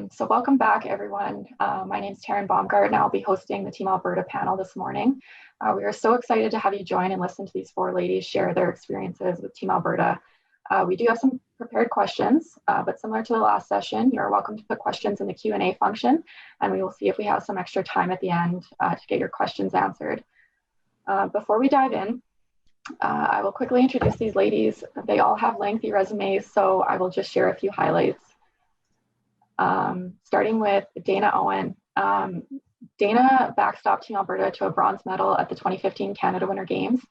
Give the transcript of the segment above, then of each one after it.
So welcome back, everyone. My name is Taryn Baumgart, and I'll be hosting the Team Alberta panel this morning. We are so excited to have you join and listen to these four ladies share their experiences with Team Alberta. We do have some prepared questions, but similar to the last session, you're welcome to put questions in the Q&A function, and we will see if we have some extra time at the end to get your questions answered. Before we dive in, I will quickly introduce these ladies. They all have lengthy resumes, so I will just share a few highlights. Starting with Dana Owen. Dana backstopped Team Alberta to a bronze medal at the 2015 Canada Winter Games.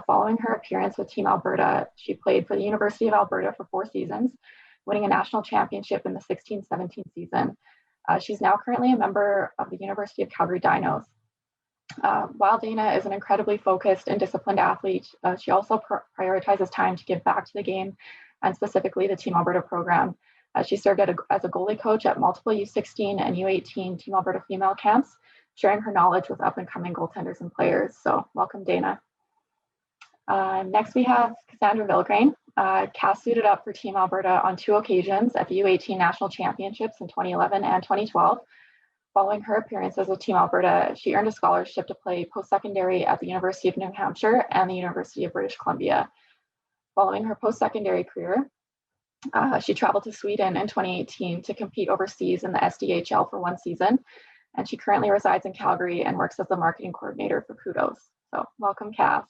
Following her appearance with Team Alberta, she played for the University of Alberta for 4 seasons, winning a national championship in the 16-17 season. She's now currently a member of the University of Calgary Dinos. While Dana is an incredibly focused and disciplined athlete, she also prioritizes time to give back to the game, and specifically the Team Alberta program. She served as a goalie coach at multiple U16 and U18 Team Alberta female camps, sharing her knowledge with up-and-coming goaltenders and players. So welcome, Dana. Next, we have Cassandra Vilgrain. Cass suited up for Team Alberta on 2 occasions at the U18 National Championships in 2011 and 2012. Following her appearances with Team Alberta, she earned a scholarship to play post-secondary at the University of New Hampshire and the University of British Columbia. Following her post-secondary career, she traveled to Sweden in 2018 to compete overseas in the SDHL for 1 season, and she currently resides in Calgary and works as the marketing coordinator for Kudos. So welcome, Cass.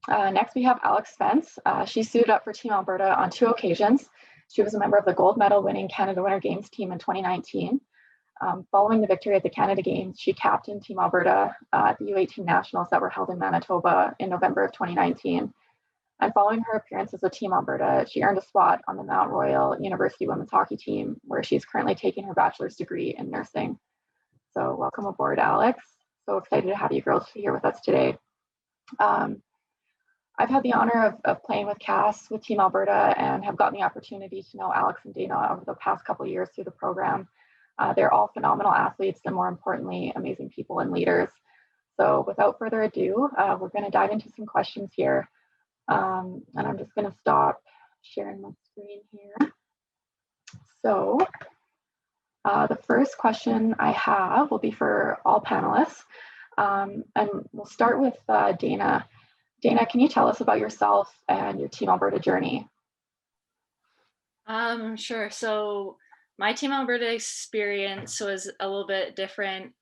Next, we have Alex Spence. She suited up for Team Alberta on 2 occasions. She was a member of the gold medal winning Canada Winter Games team in 2019. Following the victory at the Canada Games, she captained Team Alberta at the U18 Nationals that were held in Manitoba in November of 2019. And following her appearances with Team Alberta, she earned a spot on the Mount Royal University women's hockey team, where she's currently taking her bachelor's degree in nursing. So welcome aboard, Alex. So excited to have you girls here with us today. I've had the honor of playing with Cass with Team Alberta and have gotten the opportunity to know Alex and Dana over the past couple of years through the program. They're all phenomenal athletes and, more importantly, amazing people and leaders. So without further ado, we're going to dive into some questions here. And I'm just going to stop sharing my screen here. So the first question I have will be for all panelists. And we'll start with Dana. Dana, can you tell us about yourself and your Team Alberta journey? Sure. So my Team Alberta experience was a little bit different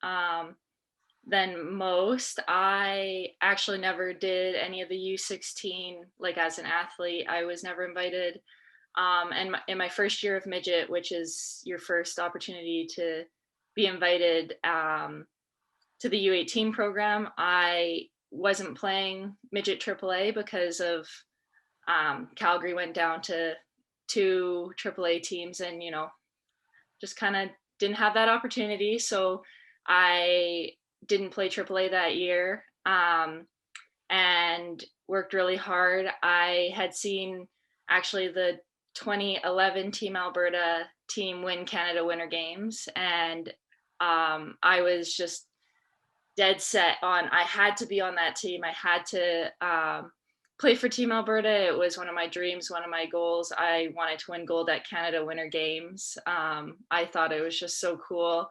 than most. I actually never did any of the U16, like as an athlete. I was never invited. And in my first year of midget, which is your first opportunity to be invited to the U18 program, I wasn't playing midget AAA because of Calgary went down to 2 AAA teams and, you know, just kind of didn't have that opportunity. So I didn't play AAA that year and worked really hard. I had seen actually the 2011 Team Alberta team win Canada Winter Games, and I was just dead set on I had to be on that team. I had to play for Team Alberta. It was one of my dreams, one of my goals. I wanted to win gold at Canada Winter Games. I thought it was just so cool.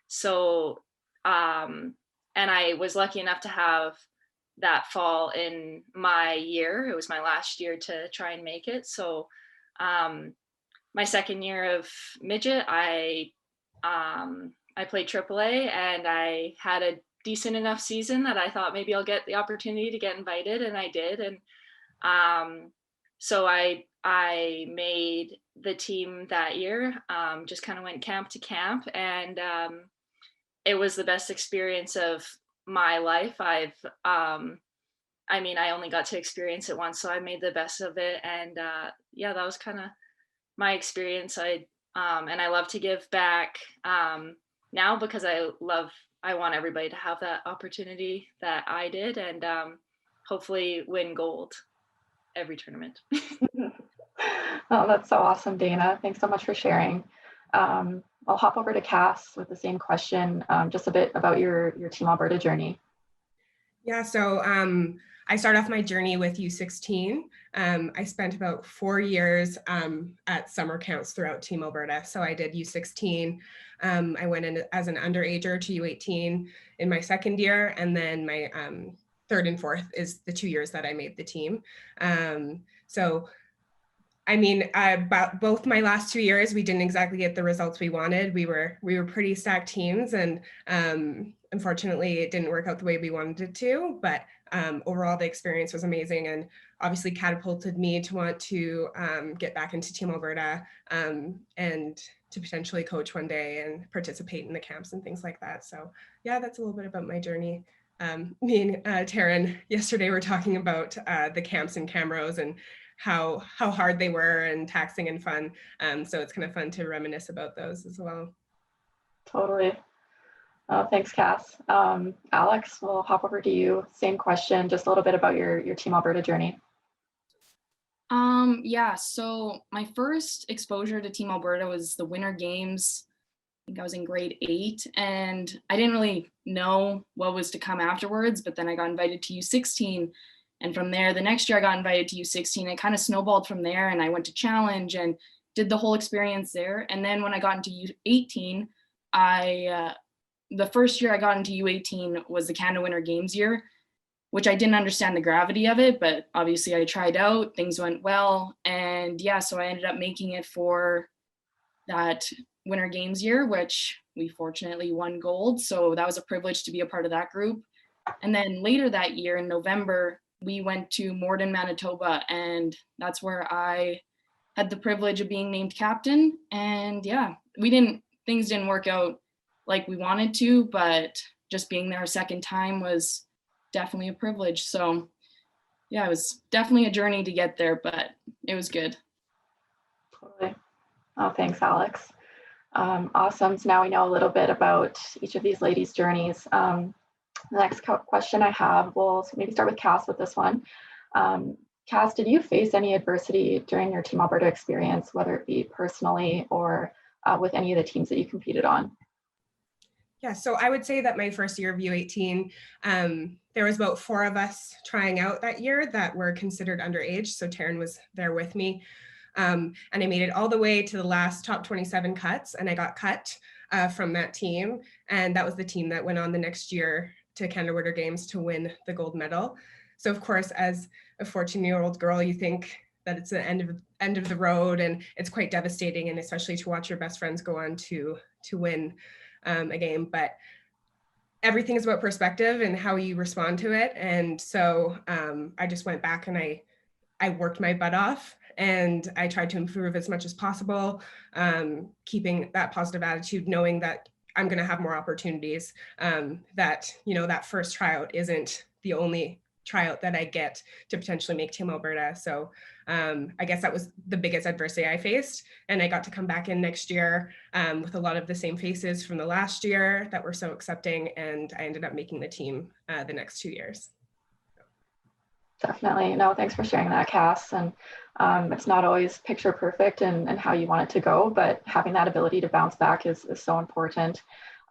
So and I was lucky enough to have that fall in my year. It was my last year to try and make it. So my second year of midget, I played AAA, and I had a decent enough season that I thought maybe I'll get the opportunity to get invited, and I did. And so I made the team that year, just kind of went camp to camp, and it was the best experience of my life. I only got to experience it once, so I made the best of it. And yeah, that was kind of my experience. And I love to give back now, because I want everybody to have that opportunity that I did, and hopefully win gold every tournament. Oh, that's so awesome, Dana. Thanks so much for sharing. I'll hop over to Cass with the same question, just a bit about your Team Alberta journey. Yeah, so I started off my journey with U16. I spent about 4 years at summer camps throughout Team Alberta. So I did U16. I went in as an underager to U18 in my second year, and then my third and fourth is the 2 years that I made the team. So I mean, about both my last 2 years, we didn't exactly get the results we wanted. We were pretty stacked teams, and unfortunately, it didn't work out the way we wanted it to. But overall, the experience was amazing, and obviously catapulted me to want to get back into Team Alberta and to potentially coach one day and participate in the camps and things like that. So yeah, that's a little bit about my journey. Me and Taryn yesterday were talking about the camps in Camrose and how hard they were and taxing and fun. So it's kind of fun to reminisce about those as well. Totally. Thanks, Cass. Alex, we'll hop over to you. Same question, just a little bit about your Team Alberta journey. Yeah, so my first exposure to Team Alberta was the Winter Games. I think I was in grade 8, and I didn't really know what was to come afterwards, but then I got invited to U16. And from there, the next year I got invited to U16. It kind of snowballed from there, and I went to Challenge and did the whole experience there. And then when I got into U18, the first year I got into U18 was the Canada Winter Games year, which I didn't understand the gravity of it, but obviously I tried out, things went well. And yeah, so I ended up making it for that Winter Games year, which we fortunately won gold. So that was a privilege to be a part of that group. And then later that year in November, we went to Morden, Manitoba, and that's where I had the privilege of being named captain. And yeah, things didn't work out like we wanted to, but just being there a second time was definitely a privilege. So yeah, it was definitely a journey to get there, but it was good. Totally. Oh, thanks, Alex. Awesome. So now we know a little bit about each of these ladies' journeys. The next question I have, we'll maybe start with Cass with this one. Cass, did you face any adversity during your Team Alberta experience, whether it be personally or with any of the teams that you competed on? Yeah, so I would say that my first year of U18, there was about 4 of us trying out that year that were considered underage. So Taryn was there with me. And I made it all the way to the last top 27 cuts, and I got cut from that team. And that was the team that went on the next year to Canada Winter Games to win the gold medal. So of course, as a 14-year-old girl, you think that it's the end of the road, and it's quite devastating, and especially to watch your best friends go on to win a game. But everything is about perspective and how you respond to it. And so I just went back and I worked my butt off, and I tried to improve as much as possible, keeping that positive attitude, knowing that I'm going to have more opportunities, that, you know, that first tryout isn't the only tryout that I get to potentially make Team Alberta. So I guess that was the biggest adversity I faced. And I got to come back in next year with a lot of the same faces from the last year that were so accepting. And I ended up making the team the next 2 years. Definitely. No, thanks for sharing that, Cass. And it's not always picture perfect and how you want it to go, but having that ability to bounce back is so important.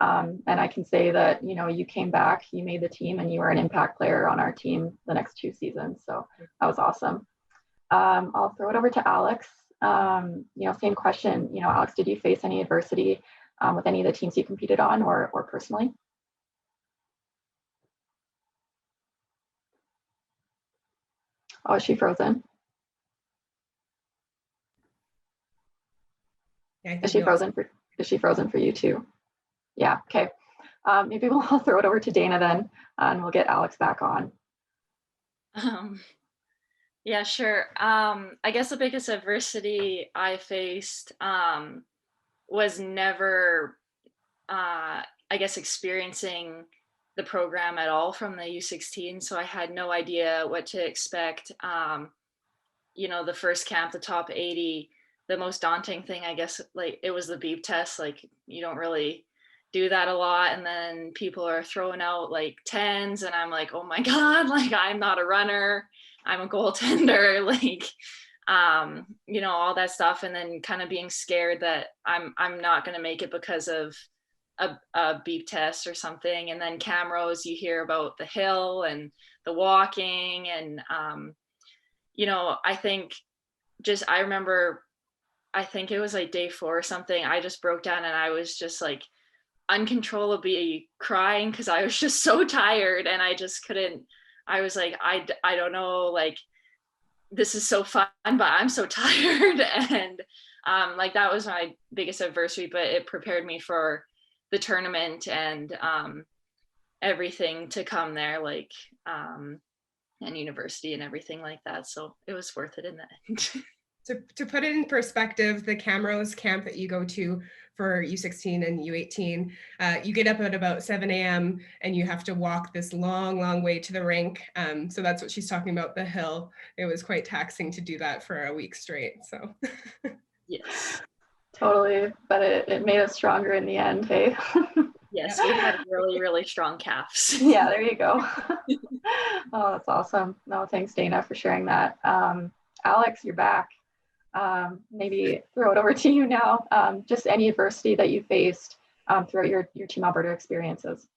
And I can say that, you know, you came back, you made the team, and you were an impact player on our team the next 2 seasons. So that was awesome. I'll throw it over to Alex. You know, same question. You know, Alex, did you face any adversity with any of the teams you competed on or personally? Oh, is she frozen? Yeah, is she frozen for you too? Yeah, okay. Maybe I'll throw it over to Dana then, and we'll get Alex back on. Yeah, sure. I guess the biggest adversity I faced was never, I guess, experiencing the program at all from the U16. So I had no idea what to expect. You know, the first camp, the top 80, the most daunting thing, I guess, like it was the beep test. Like you don't really do that a lot. And then people are throwing out like 10s and I'm like, oh my God, like I'm not a runner. I'm a goaltender. Like, you know, all that stuff. And then kind of being scared that I'm not going to make it because of a beep test or something. And then Camrose, you hear about the hill and the walking and I think I remember, I think it was like day 4 or something, I just broke down and I was just like uncontrollably crying because I was just so tired and I just couldn't. I was like, I don't know, like this is so fun, but I'm so tired. And like that was my biggest adversity, but it prepared me for the tournament and everything to come there, like and university and everything like that. So it was worth it in the end. To put it in perspective, the Camrose camp that you go to for U16 and U18, you get up at about 7 a.m. and you have to walk this long way to the rink. So that's what she's talking about, the hill. It was quite taxing to do that for a week straight. So Yes. Totally, but it made us stronger in the end, hey? Yes, we had really strong calves. Yeah, there you go. Oh, that's awesome. No, thanks, Dana, for sharing that. Alex, you're back. Maybe throw it over to you now. Just any adversity that you faced throughout your Team Alberta experiences.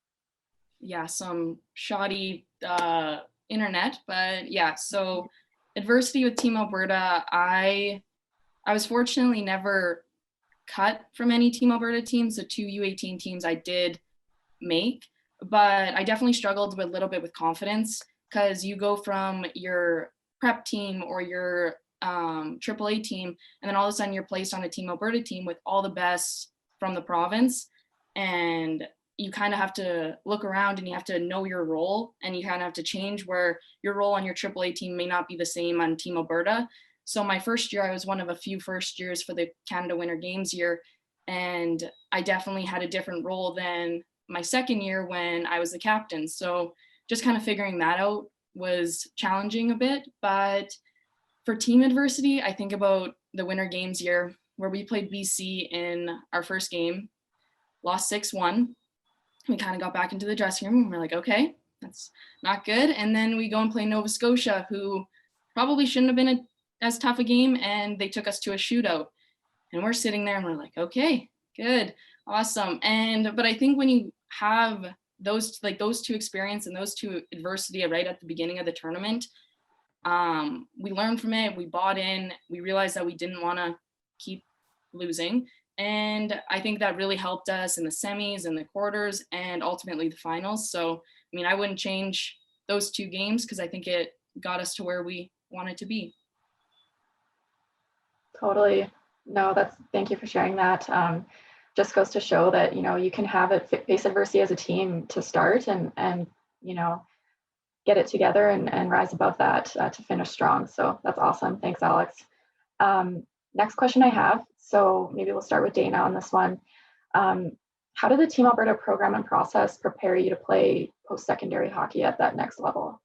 Yeah, some shoddy internet, but yeah, so adversity with Team Alberta, I was fortunately never cut from any Team Alberta teams. The 2 U18 teams I did make, but I definitely struggled with a little bit with confidence because you go from your prep team or your AAA team, and then all of a sudden you're placed on a Team Alberta team with all the best from the province, and you kind of have to look around and you have to know your role, and you kind of have to change where your role on your AAA team may not be the same on Team Alberta. So my first year, I was one of a few first years for the Canada Winter Games year, and I definitely had a different role than my second year when I was the captain. So just kind of figuring that out was challenging a bit. But for team adversity, I think about the Winter Games year where we played BC in our first game, lost 6-1. We kind of got back into the dressing room and we're like, okay, that's not good. And then we go and play Nova Scotia, who probably shouldn't have been as tough a game, and they took us to a shootout. And we're sitting there and we're like, okay, good, awesome. But I think when you have those two experience and those two adversity right at the beginning of the tournament, we learned from it, we bought in, we realized that we didn't want to keep losing. And I think that really helped us in the semis and the quarters and ultimately the finals. So, I mean, I wouldn't change those 2 games because I think it got us to where we wanted to be. Totally. No, thank you for sharing that. Just goes to show that, you can face adversity as a team to start and get it together and rise above that to finish strong. So that's awesome. Thanks, Alex. Next question I have. So maybe we'll start with Dana on this one. How did the Team Alberta program and process prepare you to play post-secondary hockey at that next level?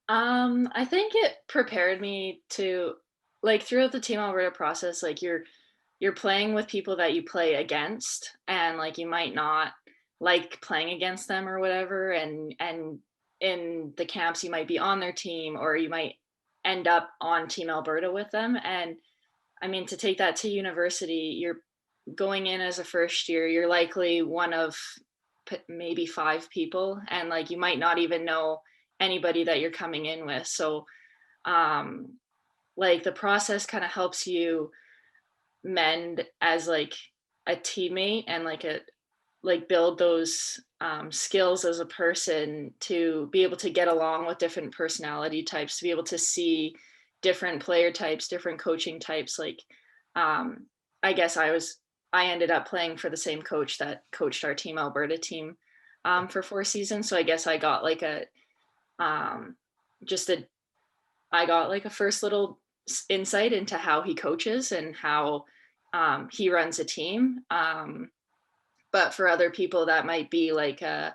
I think it prepared me to, like, throughout the Team Alberta process, like you're playing with people that you play against, and like you might not like playing against them or whatever, and in the camps you might be on their team or you might end up on Team Alberta with them. And I mean, to take that to university, you're going in as a first year, you're likely one of maybe 5 people, and like you might not even know anybody that you're coming in with. So like the process kind of helps you mend as like a teammate and like build those skills as a person to be able to get along with different personality types, to be able to see different player types, different coaching types. Like I guess I ended up playing for the same coach that coached our Team Alberta team for 4 seasons. So I guess I got like I got like a first little insight into how he coaches and how he runs a team. But for other people, that might be like the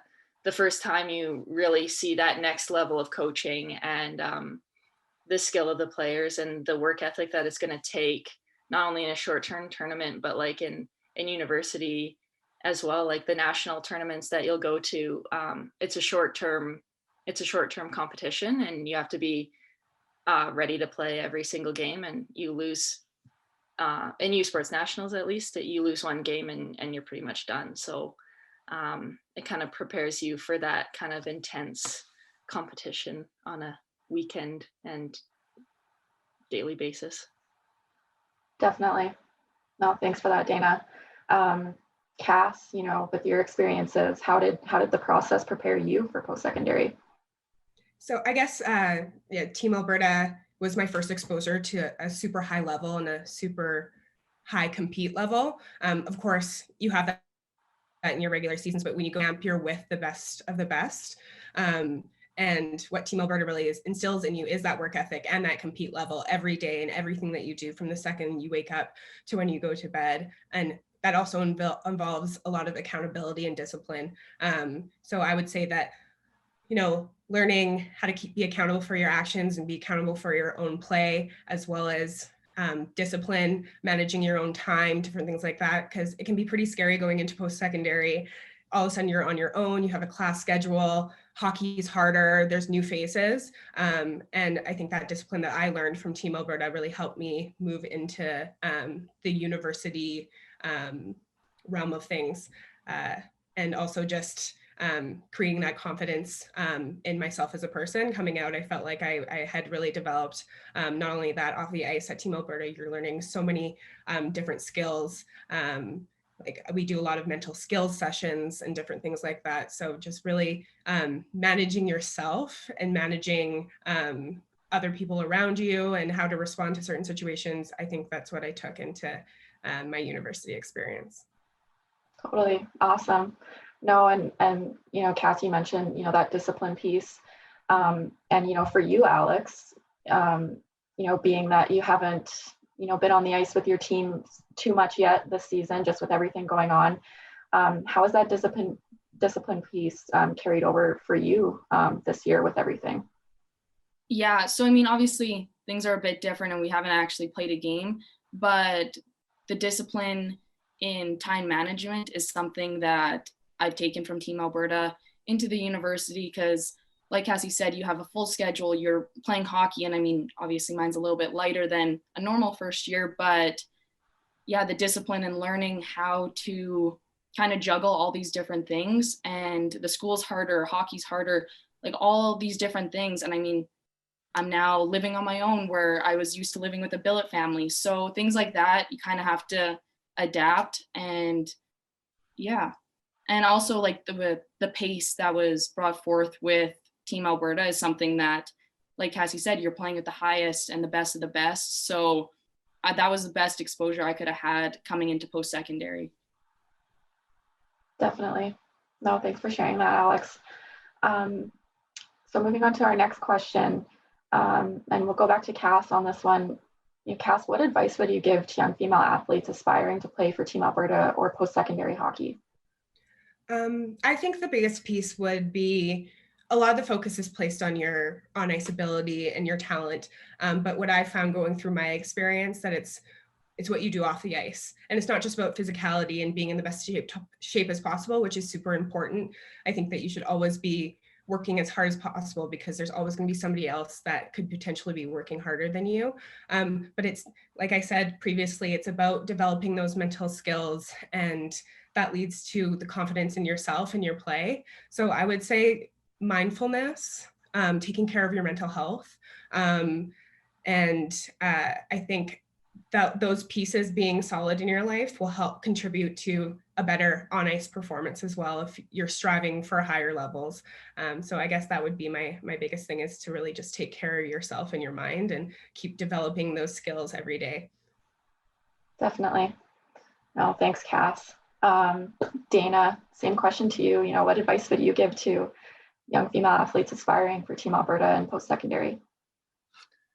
first time you really see that next level of coaching and the skill of the players and the work ethic that it's going to take, not only in a short-term tournament, but like in university as well, like the national tournaments that you'll go to. It's a short-term competition, and you have to be ready to play every single game, and you lose in U Sports Nationals, at least, that you lose 1 game and you're pretty much done. So it kind of prepares you for that kind of intense competition on a weekend and daily basis. Definitely. No, thanks for that, Dana. Cass, with your experiences, how did the process prepare you for post-secondary? So I guess Team Alberta was my first exposure to a super high level and a super high compete level. Of course, you have that in your regular seasons, but when you go camp, you're with the best of the best. And what Team Alberta really instills in you is that work ethic and that compete level every day and everything that you do from the second you wake up to when you go to bed. And that also involves a lot of accountability and discipline. So I would say that, learning how to be accountable for your actions and be accountable for your own play, as well as discipline, managing your own time, different things like that, because it can be pretty scary going into post-secondary. All of a sudden you're on your own, you have a class schedule, hockey is harder, there's new faces. And I think that discipline that I learned from Team Alberta really helped me move into the university realm of things. And also just creating that confidence in myself as a person. Coming out, I felt like I had really developed not only that off the ice at Team Alberta, you're learning so many different skills. Like we do a lot of mental skills sessions and different things like that. So just really managing yourself and managing other people around you and how to respond to certain situations. I think that's what I took into my university experience. Totally. Awesome. No, and Cassie mentioned, that discipline piece. And, for you, Alex, being that you haven't, been on the ice with your team too much yet this season, just with everything going on, how is that discipline piece carried over for you this year with everything? Yeah, so I mean, obviously things are a bit different and we haven't actually played a game, but the discipline in time management is something that I've taken from Team Alberta into the university, because like Cassie said, you have a full schedule, you're playing hockey, and I mean, obviously mine's a little bit lighter than a normal first year, but yeah, the discipline and learning how to kind of juggle all these different things, and the school's harder, hockey's harder, like all these different things. And I mean, I'm now living on my own where I was used to living with a billet family. So things like that, you kind of have to adapt. And yeah. And also like the pace that was brought forth with Team Alberta is something that, like Cassie said, you're playing with the highest and the best of the best. So that was the best exposure I could have had coming into post-secondary. Definitely. No, thanks for sharing that, Alex. So moving on to our next question, and we'll go back to Cass on this one. Cass, what advice would you give to young female athletes aspiring to play for Team Alberta or post-secondary hockey? I think the biggest piece would be a lot of the focus is placed on your on-ice ability and your talent. But what I found going through my experience, that it's what you do off the ice. And it's not just about physicality and being in the best shape as possible, which is super important. I think that you should always be working as hard as possible, because there's always going to be somebody else that could potentially be working harder than you. But it's, like I said previously, it's about developing those mental skills, and that leads to the confidence in yourself and your play. So I would say mindfulness, taking care of your mental health. And I think that those pieces being solid in your life will help contribute to a better on-ice performance as well if you're striving for higher levels. So I guess that would be my biggest thing, is to really just take care of yourself and your mind and keep developing those skills every day. Definitely. No, thanks, Cass. Dana, same question to you. What advice would you give to young female athletes aspiring for Team Alberta and post-secondary?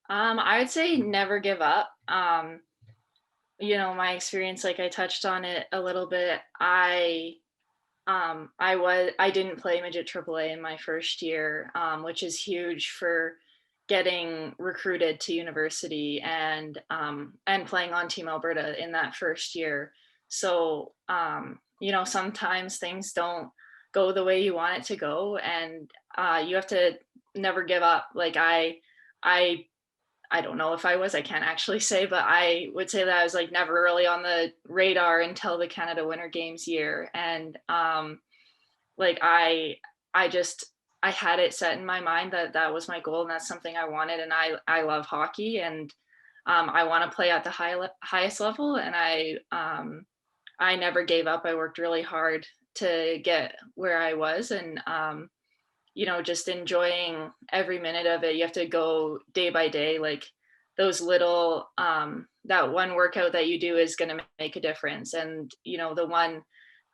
I would say never give up. My experience, like I touched on it a little bit. I didn't play midget AAA in my first year, which is huge for getting recruited to university and playing on Team Alberta in that first year. So sometimes things don't go the way you want it to go, and you have to never give up. Like I don't know if I can't actually say, but I would say that I was like never really on the radar until the Canada Winter Games year. And I I had it set in my mind that that was my goal and that's something I wanted. And I love hockey, and I want to play at the highest level. And I never gave up. I worked really hard to get where I was, and just enjoying every minute of it. You have to go day by day, like those little that one workout that you do is going to make a difference, and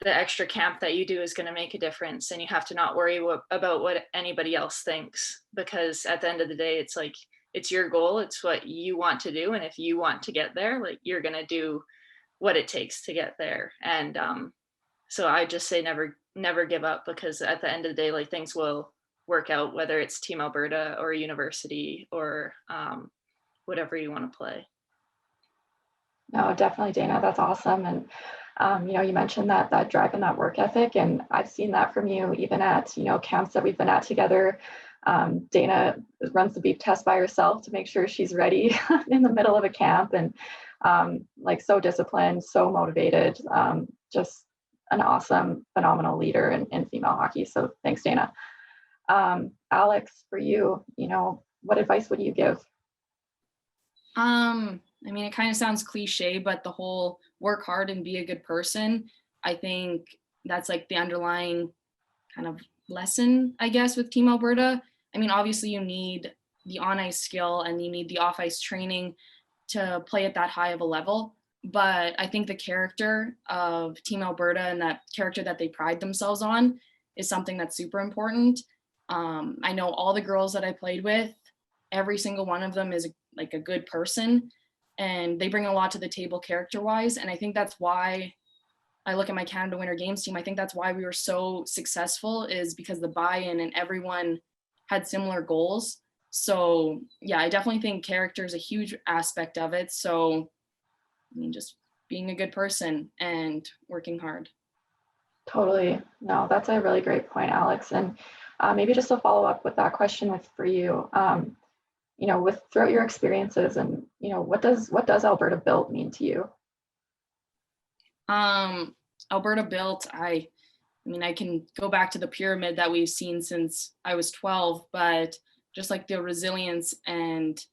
the extra camp that you do is going to make a difference, and you have to not worry about what anybody else thinks, because at the end of the day, it's like, it's your goal, it's what you want to do, and if you want to get there, like, you're going to do what it takes to get there. And so I just say never give up, because at the end of the day, like, things will work out, whether it's Team Alberta or university or whatever you want to play. No, definitely, Dana. That's awesome. And you mentioned that drive and that work ethic, and I've seen that from you even at camps that we've been at together. Dana runs the beep test by herself to make sure she's ready in the middle of a camp, and like, so disciplined, so motivated, just an awesome, phenomenal leader in female hockey. So thanks, Dana. Alex, for you, what advice would you give? I mean, it kind of sounds cliche, but the whole work hard and be a good person, I think that's like the underlying kind of lesson, I guess, with Team Alberta. I mean, obviously you need the on-ice skill and you need the off-ice training to play at that high of a level. But I think the character of Team Alberta and that character that they pride themselves on is something that's super important. I know all the girls that I played with, every single one of them is like a good person, and they bring a lot to the table character-wise. And I think that's why I look at my Canada Winter Games team. I think that's why we were so successful, is because the buy-in and everyone had similar goals. So yeah, I definitely think character is a huge aspect of it. So I mean, just being a good person and working hard. Totally. No, that's a really great point, Alex. And maybe just to follow up with that question for you, with throughout your experiences, and what does Alberta Built mean to you? Alberta Built, I mean, I can go back to the pyramid that we've seen since I was 12, but just like the resilience and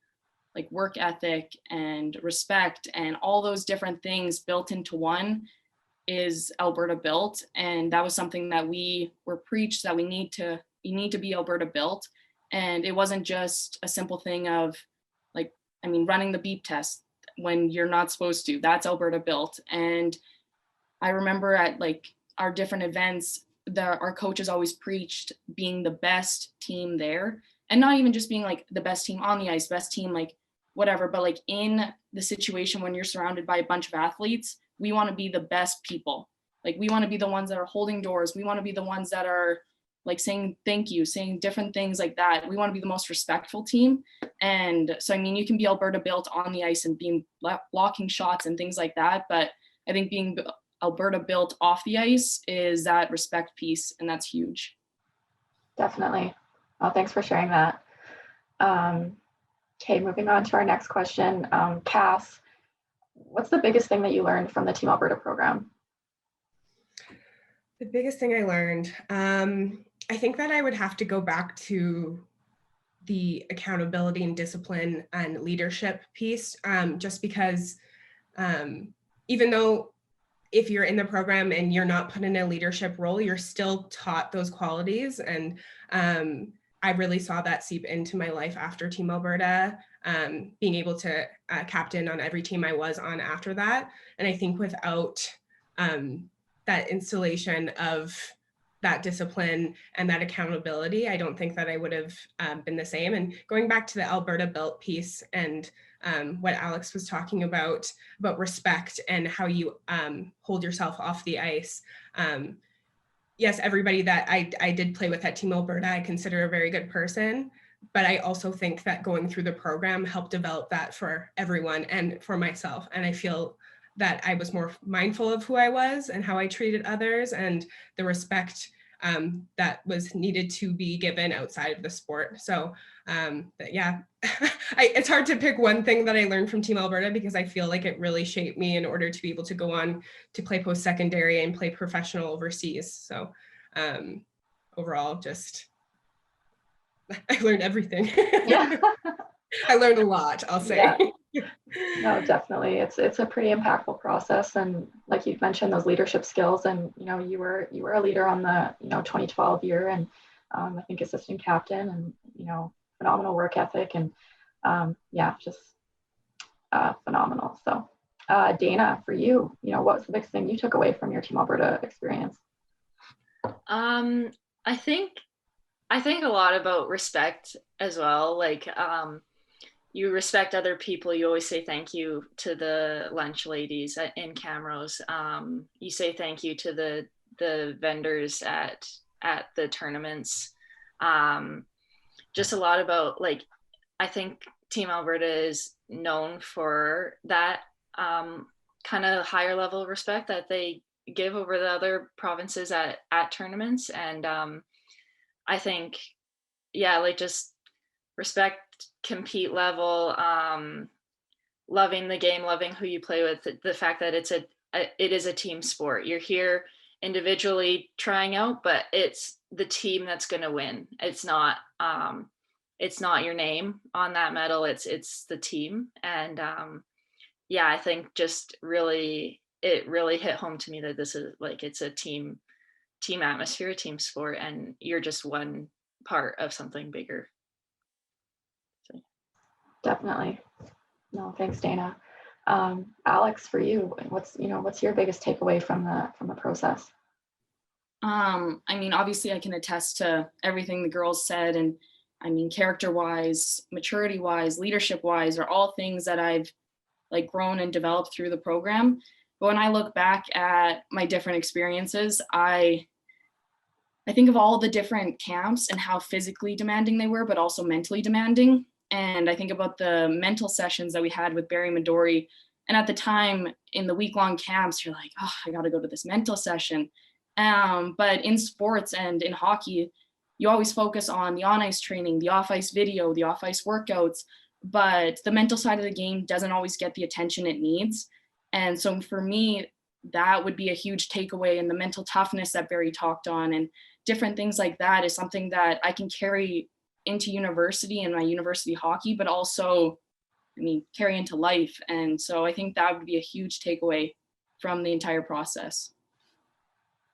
like work ethic and respect and all those different things built into one is Alberta Built. And that was something that we were preached, that you need to be Alberta Built. And it wasn't just a simple thing of like, I mean, running the beep test when you're not supposed to. That's Alberta Built. And I remember at like our different events, our coaches always preached being the best team there, and not even just being like the best team on the ice, best team, like whatever, but like in the situation when you're surrounded by a bunch of athletes, we want to be the best people. Like, we want to be the ones that are holding doors. We want to be the ones that are like saying thank you, saying different things like that. We want to be the most respectful team. And so, I mean, you can be Alberta Built on the ice and being blocking shots and things like that. But I think being Alberta Built off the ice is that respect piece, and that's huge. Definitely. Well, thanks for sharing that. Okay, moving on to our next question. Cass, what's the biggest thing that you learned from the Team Alberta program? The biggest thing I learned, I think that I would have to go back to the accountability and discipline and leadership piece, just because even though if you're in the program and you're not put in a leadership role, you're still taught those qualities. And I really saw that seep into my life after Team Alberta, being able to captain on every team I was on after that. And I think without that installation of that discipline and that accountability, I don't think that I would have been the same. And going back to the Alberta Built piece and what Alex was talking about respect and how you hold yourself off the ice. Yes, everybody that I did play with at Team Alberta, I consider a very good person, but I also think that going through the program helped develop that for everyone and for myself. And I feel that I was more mindful of who I was and how I treated others, and the respect that was needed to be given outside of the sport. So but yeah, it's hard to pick one thing that I learned from Team Alberta, because I feel like it really shaped me in order to be able to go on to play post-secondary and play professional overseas. So overall, just I learned everything. Yeah. I learned a lot, I'll say. Yeah. No, definitely. It's a pretty impactful process. And like you mentioned, those leadership skills, and you were a leader on the 2012 year, and I think assistant captain, and phenomenal work ethic, and yeah, just phenomenal. So Dana, for you, what was the biggest thing you took away from your Team Alberta experience? I think a lot about respect as well. Like you respect other people. You always say thank you to the lunch ladies in Camrose. You say thank you to the vendors at the tournaments. Just a lot about, like, I think Team Alberta is known for that kind of higher level of respect that they give over the other provinces at tournaments. And I think, yeah, like just respect, compete level, loving the game, loving who you play with, the fact that it is a team sport. You're here individually trying out, but it's the team that's going to win. It's not your name on that medal. It's the team. And yeah, I think just it really hit home to me that this is like, it's a team atmosphere, a team sport, and you're just one part of something bigger. So. Definitely. No, thanks, Dana. Alex, for you, what's your biggest takeaway from the process? I mean, obviously I can attest to everything the girls said, and I mean, character-wise, maturity-wise, leadership-wise are all things that I've like grown and developed through the program. But when I look back at my different experiences, I think of all the different camps and how physically demanding they were, but also mentally demanding. And I think about the mental sessions that we had with Barry Midori. And at the time in the week-long camps, you're like, oh, I got to go to this mental session. But in sports and in hockey, you always focus on the on-ice training, the off-ice video, the off-ice workouts, but the mental side of the game doesn't always get the attention it needs. And so for me, that would be a huge takeaway, and the mental toughness that Barry talked on and different things like that is something that I can carry into university and my university hockey, but also, I mean, carry into life. And so I think that would be a huge takeaway from the entire process.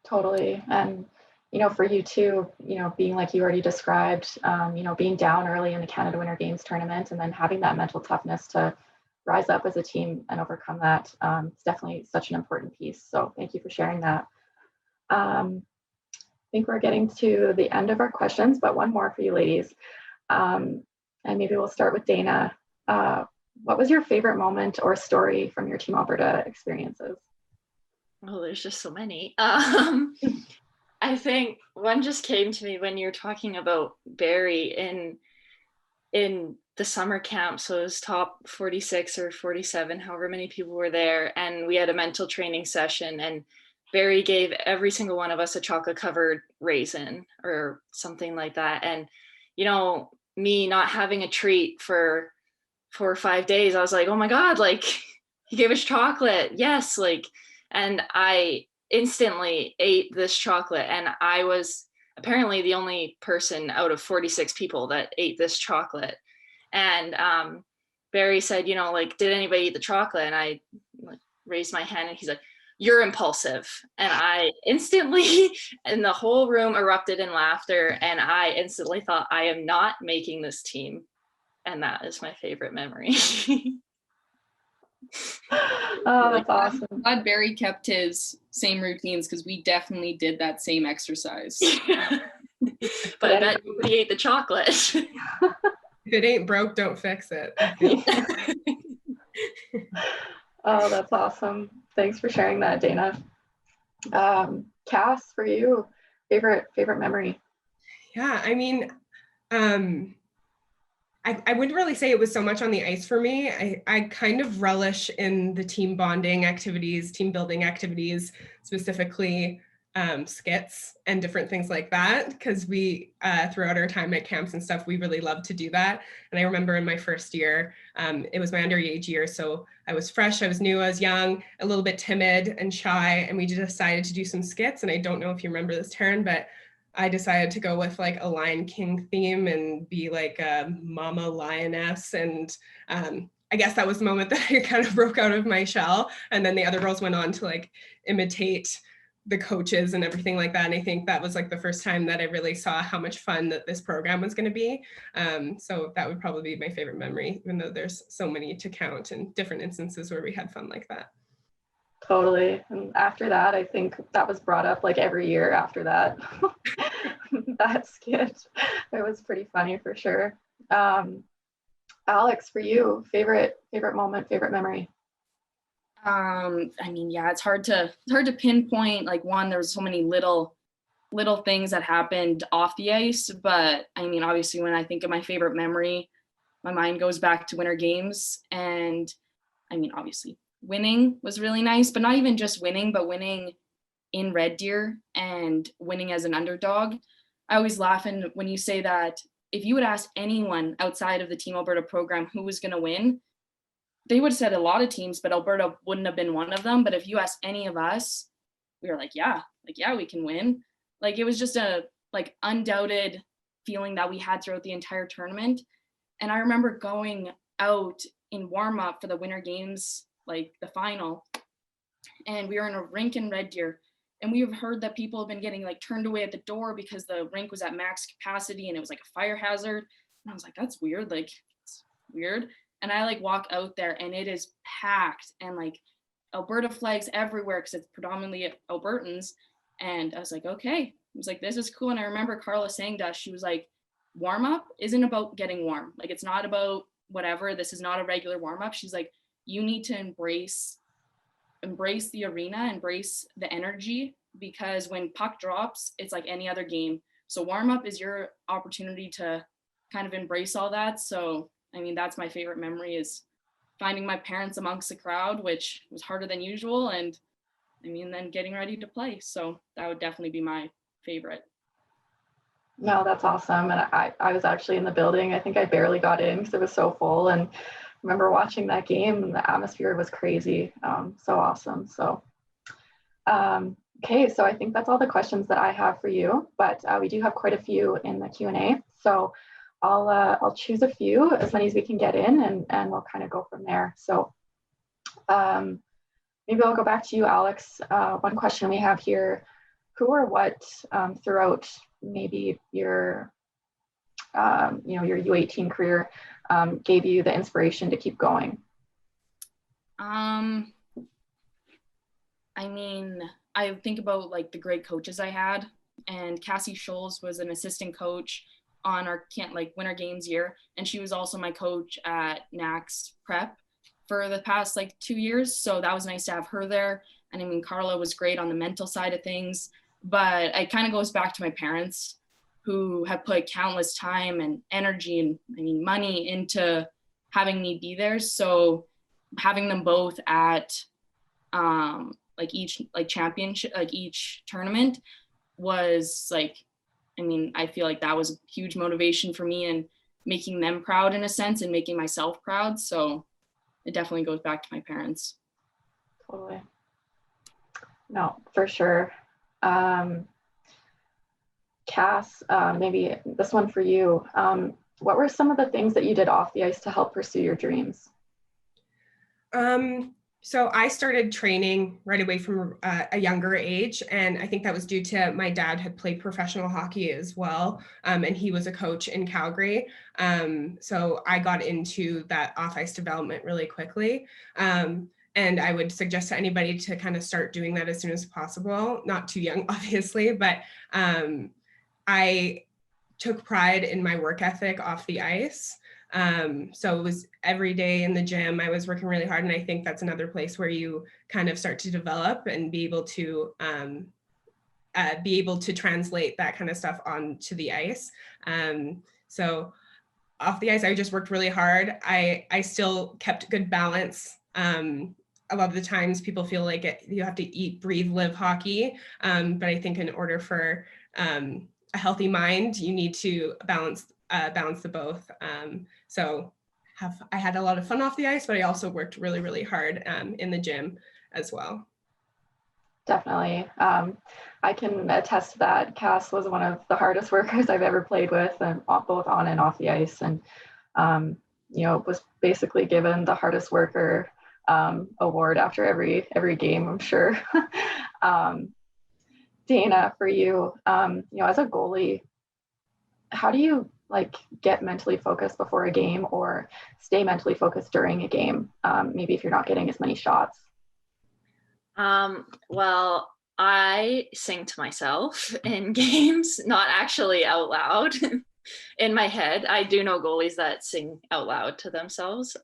Totally. And, for you too, being like you already described, being down early in the Canada Winter Games tournament and then having that mental toughness to rise up as a team and overcome that, it's definitely such an important piece. So thank you for sharing that. I think we're getting to the end of our questions, but one more for you ladies. And maybe we'll start with Dana. What was your favorite moment or story from your Team Alberta experiences? Oh, there's just so many. I think one just came to me when you were talking about Barry in the summer camp. So it was top 46 or 47, however many people were there. And we had a mental training session, and Barry gave every single one of us a chocolate covered raisin or something like that. And, me not having a treat for 4 or 5 days, I was like, oh my God, like he gave us chocolate. Yes. Like, and I instantly ate this chocolate, and I was apparently the only person out of 46 people that ate this chocolate. And Barry said, like, did anybody eat the chocolate? And I raised my hand, and he's like, you're impulsive. And I instantly, and the whole room erupted in laughter. And I instantly thought, I am not making this team. And that is my favorite memory. Oh, that's awesome. I'm glad Barry kept his same routines, because we definitely did that same exercise. But I bet nobody ate the chocolate. If it ain't broke, don't fix it. Oh, that's awesome. Thanks for sharing that, Dana. Cass, for you, favorite memory? Yeah, I mean, I wouldn't really say it was so much on the ice for me. I kind of relish in the team bonding activities, team building activities, specifically skits and different things like that, because we, throughout our time at camps and stuff, we really loved to do that. And I remember in my first year, it was my underage year, so I was fresh, I was new, I was young, a little bit timid and shy, and we just decided to do some skits. And I don't know if you remember this, Taryn, but I decided to go with like a Lion King theme and be like a mama lioness. And I guess that was the moment that I kind of broke out of my shell. And then the other girls went on to like imitate the coaches and everything like that. And I think that was like the first time that I really saw how much fun that this program was going to be. So that would probably be my favorite memory, even though there's so many to count and different instances where we had fun like that. Totally. And after that, I think that was brought up like every year after that. That skit. It was pretty funny for sure. Alex, for you, favorite moment, favorite memory? I mean, yeah, it's hard to pinpoint like one. There's so many little things that happened off the ice, but I mean, obviously when I think of my favorite memory, my mind goes back to Winter Games. And I mean, obviously winning was really nice, but not even just winning, but winning in Red Deer and winning as an underdog. I always laugh when you say that if you would ask anyone outside of the Team Alberta program who was going to win, they would have said a lot of teams, but Alberta wouldn't have been one of them. But if you ask any of us, we were like, yeah, we can win. Like, it was just a like undoubted feeling that we had throughout the entire tournament. And I remember going out in warm up for the Winter Games, like the final, and we were in a rink in Red Deer. And we have heard that people have been getting like turned away at the door because the rink was at max capacity and it was like a fire hazard. And I was like, that's weird. Like, it's weird. And I like walk out there and it is packed and like Alberta flags everywhere because it's predominantly Albertans. And I was like, okay. I was like, this is cool. And I remember Carla saying to us, she was like, warm up isn't about getting warm. Like, it's not about whatever. This is not a regular warm up. She's like, you need to embrace the arena, embrace the energy, because when puck drops, it's like any other game. So warm up is your opportunity to kind of embrace all that. So, I mean, that's my favorite memory, is finding my parents amongst the crowd, which was harder than usual. And I mean, then getting ready to play. So that would definitely be my favorite. No, that's awesome. And I was actually in the building. I think I barely got in because it was so full. And I remember watching that game, and the atmosphere was crazy. So awesome. So, okay, so I think that's all the questions that I have for you, but we do have quite a few in the Q&A. So I'll choose a few, as many as we can get in, and we'll kind of go from there. So maybe I'll go back to you, Alex. One question we have here: who or what throughout maybe your your U18 career gave you the inspiration to keep going? I mean, I think about like the great coaches I had, and Cassie Scholes was an assistant coach on our Winter Games year, and she was also my coach at NAX Prep for the past like 2 years. So that was nice to have her there. And I mean, Carla was great on the mental side of things, but it kind of goes back to my parents, who have put countless time and energy and I mean money into having me be there. So having them both at like each like championship, like each tournament, was like, I mean, I feel like that was a huge motivation for me, and making them proud in a sense and making myself proud. So it definitely goes back to my parents. Totally. No, for sure. Cass, maybe this one for you. What were some of the things that you did off the ice to help pursue your dreams? So I started training right away from a younger age, and I think that was due to my dad had played professional hockey as well, and he was a coach in Calgary. So I got into that off-ice development really quickly. And I would suggest to anybody to kind of start doing that as soon as possible. Not too young, obviously, but I took pride in my work ethic off the ice. So it was every day in the gym, I was working really hard. And I think that's another place where you kind of start to develop and be able to translate that kind of stuff onto the ice. So off the ice, I just worked really hard. I still kept good balance. A lot of the times people feel like you have to eat, breathe, live hockey. But I think in order for a healthy mind, you need to balance the both. So I had a lot of fun off the ice, but I also worked really, really hard in the gym as well. Definitely. I can attest to that. Cass was one of the hardest workers I've ever played with, and both on and off the ice. And was basically given the hardest worker award after every game, I'm sure. Dana, for you, as a goalie, how do you get mentally focused before a game or stay mentally focused during a game? Maybe if you're not getting as many shots. Well, I sing to myself in games, not actually out loud. In my head. I do know goalies that sing out loud to themselves.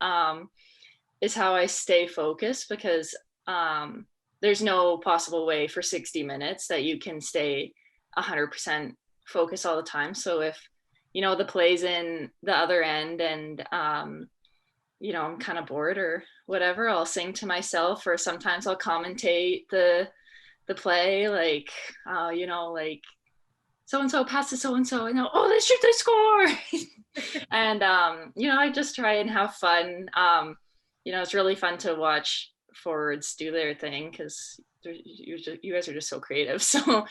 Is how I stay focused, because there's no possible way for 60 minutes that you can stay 100% focused all the time. So if the play's in the other end and I'm kind of bored or whatever, I'll sing to myself, or sometimes I'll commentate the play, like so-and-so passes so-and-so, and oh, they shoot, they score. And I just try and have fun. It's really fun to watch forwards do their thing, because you guys are just so creative. So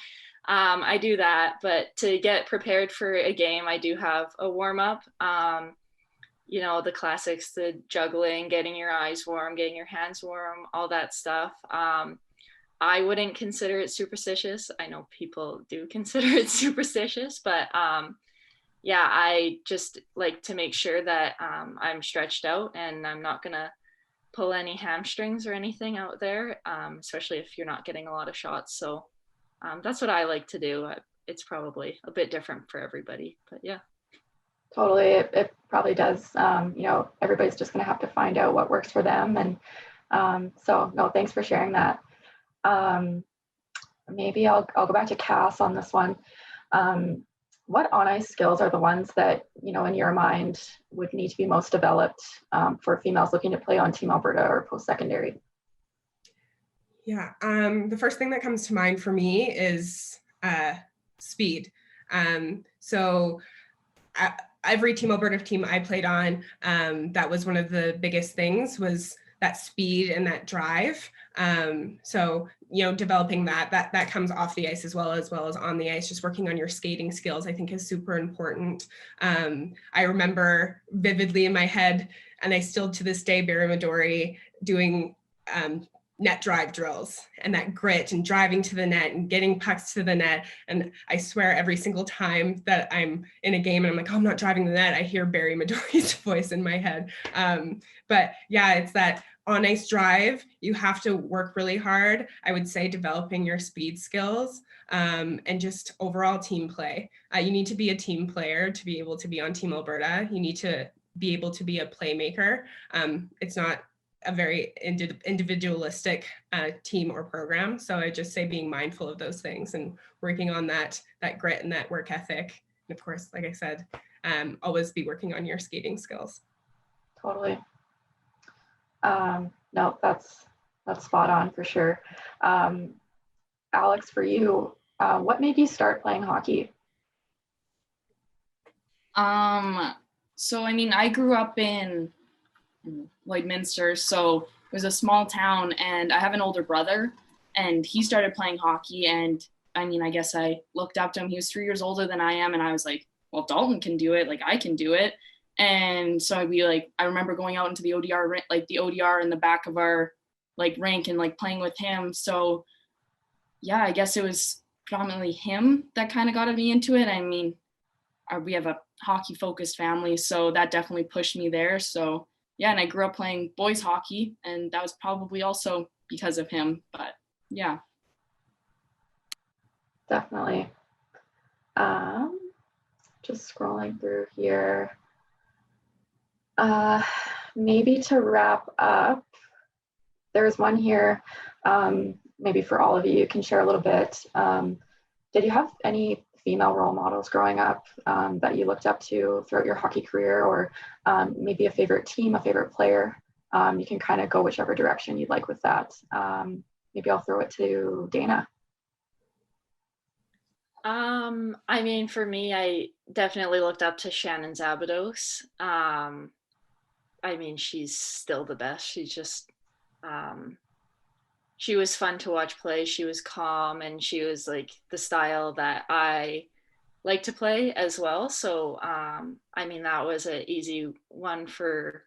I do that. But to get prepared for a game, I do have a warm-up. The classics, the juggling, getting your eyes warm, getting your hands warm, all that stuff. I wouldn't consider it superstitious. I know people do consider it superstitious, but I just like to make sure that I'm stretched out and I'm not gonna pull any hamstrings or anything out there, especially if you're not getting a lot of shots. So that's what I like to do. It's probably a bit different for everybody, but yeah. Totally, it probably does. Everybody's just gonna have to find out what works for them, and so no, thanks for sharing that. Maybe I'll go back to Cass on this one. What on-ice skills are the ones that, in your mind would need to be most developed for females looking to play on Team Alberta or post-secondary? Yeah, the first thing that comes to mind for me is speed. So every Team Alberta team I played on, that was one of the biggest things, was that speed and that drive. So, developing that comes off the ice as well as on the ice. Just working on your skating skills, I think, is super important. I remember vividly in my head, and I still to this day, Barry Midori doing net drive drills, and that grit and driving to the net and getting pucks to the net. And I swear every single time that I'm in a game and I'm like, oh, I'm not driving the net, I hear Barry Midori's voice in my head. But yeah, it's that on ice drive. You have to work really hard. I would say developing your speed skills and just overall team play. You need to be a team player to be able to be on Team Alberta. You need to be able to be a playmaker. It's not a very individualistic team or program. So I just say being mindful of those things and working on that grit and that work ethic. And of course, like I said, always be working on your skating skills. Totally. No, that's spot on for sure. Alex, for you, what made you start playing hockey? So I grew up in Lloydminster, so it was a small town, and I have an older brother, and he started playing hockey, and I guess I looked up to him. He was 3 years older than I am, and I was like, well, Dalton can do it, I can do it. And so I remember going out into the ODR, the ODR in the back of our rink, and playing with him. So yeah, I guess it was predominantly him that kind of got me into it. We have a hockey focused family, so that definitely pushed me there. So yeah, and I grew up playing boys hockey, and that was probably also because of him, but yeah. Definitely. Just scrolling through here. Maybe to wrap up, there's one here, maybe for all of you, you can share a little bit. Did you have any female role models growing up that you looked up to throughout your hockey career, or maybe a favorite team, a favorite player? You can kind of go whichever direction you'd like with that. Maybe I'll throw it to Dana. For me, I definitely looked up to Shannon Zabados. She's still the best. She's just she was fun to watch play. She was calm, and she was like the style that I like to play as well. So I mean, that was an easy one for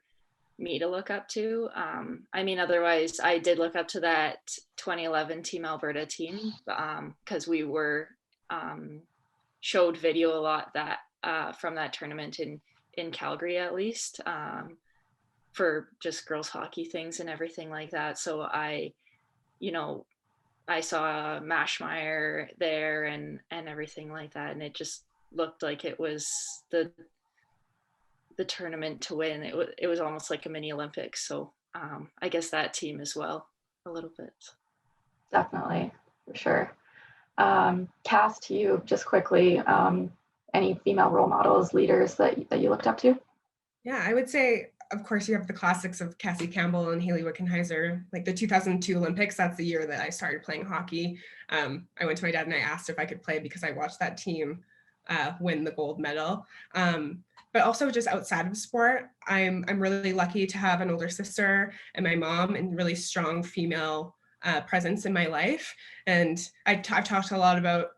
me to look up to. I mean, otherwise, I did look up to that 2011 Team Alberta team because we were showed video a lot that from that tournament in Calgary, at least, for just girls hockey things and everything like that. So you know, I saw Mashmeyer there and everything like that, and it just looked like it was the tournament to win. It was almost like a mini Olympics. So I guess that team as well, a little bit. Definitely, for sure. Cass, to you, just quickly, any female role models, leaders that you looked up to? Yeah, I would say, of course, you have the classics of Cassie Campbell and Haley Wickenheiser. Like the 2002 Olympics, that's the year that I started playing hockey. I went to my dad and I asked if I could play because I watched that team win the gold medal. But also just outside of sport, I'm really lucky to have an older sister and my mom and really strong female presence in my life. And I've talked a lot about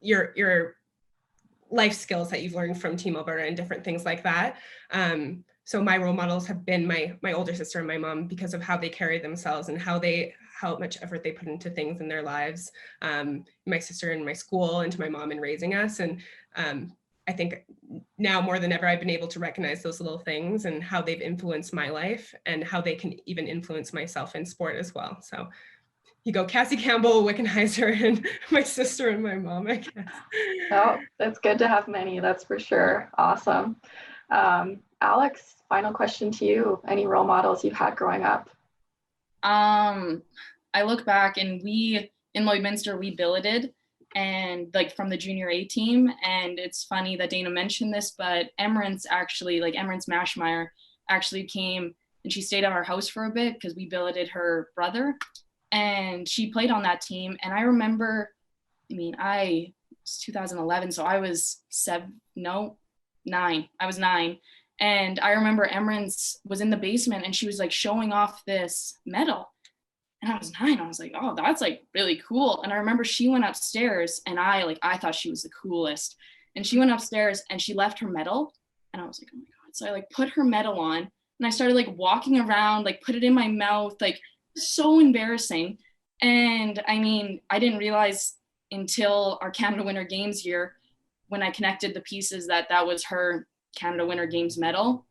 your life skills that you've learned from Team Alberta and different things like that. So my role models have been my older sister and my mom because of how they carry themselves and how much effort they put into things in their lives. My sister in my school and to my mom in raising us. And I think now more than ever, I've been able to recognize those little things and how they've influenced my life and how they can even influence myself in sport as well. So you go Cassie Campbell, Wickenheiser, and my sister and my mom, I guess. Oh, that's good to have many, that's for sure. Awesome. Alex, final question to you. Any role models you've had growing up? I look back and in Lloydminster, we billeted and like from the junior A team. And it's funny that Dana mentioned this, but Emrance Mashmeyer actually came and she stayed at our house for a bit because we billeted her brother. And she played on that team. And I remember, it was 2011, so I was 9. I was 9. And I remember Emrance was in the basement and she was like showing off this medal. And I was 9. I was like, oh, that's like really cool. And I remember she went upstairs and I thought she was the coolest. And she went upstairs and she left her medal. And I was like, oh my God. So I like put her medal on and I started like walking around, like put it in my mouth, like so embarrassing. And I didn't realize until our Canada Winter Games year when I connected the pieces that was her Canada Winter Games medal.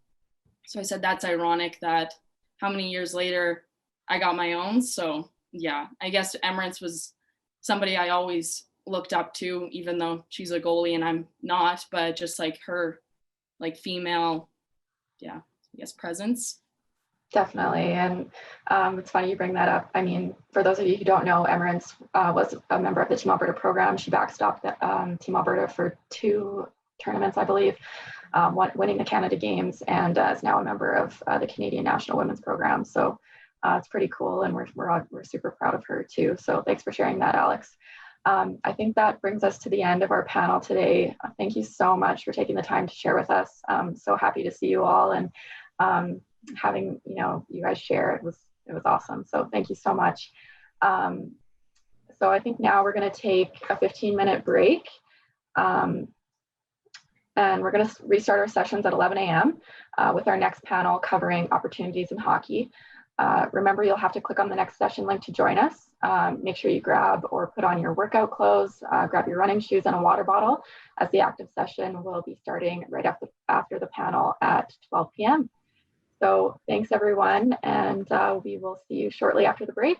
So I said, that's ironic that how many years later I got my own. So yeah, I guess Emrance was somebody I always looked up to, even though she's a goalie and I'm not, but just like her like female, I guess presence. Definitely. And it's funny you bring that up. I mean, for those of you who don't know, Emrance was a member of the Team Alberta program. She backstopped Team Alberta for 2 tournaments, I believe, winning the Canada Games, and is now a member of the Canadian National Women's Program. So it's pretty cool, and we're super proud of her too. So thanks for sharing that, Alex. I think that brings us to the end of our panel today. Thank you so much for taking the time to share with us. I'm so happy to see you all, and having you guys share, it was awesome. So thank you so much. So I think now we're going to take a 15-minute break, and we're going to restart our sessions at 11 a.m. With our next panel covering opportunities in hockey. Remember, you'll have to click on the next session link to join us. Make sure you grab or put on your workout clothes, grab your running shoes and a water bottle, as the active session will be starting right after the panel at 12 p.m. So thanks everyone, and we will see you shortly after the break.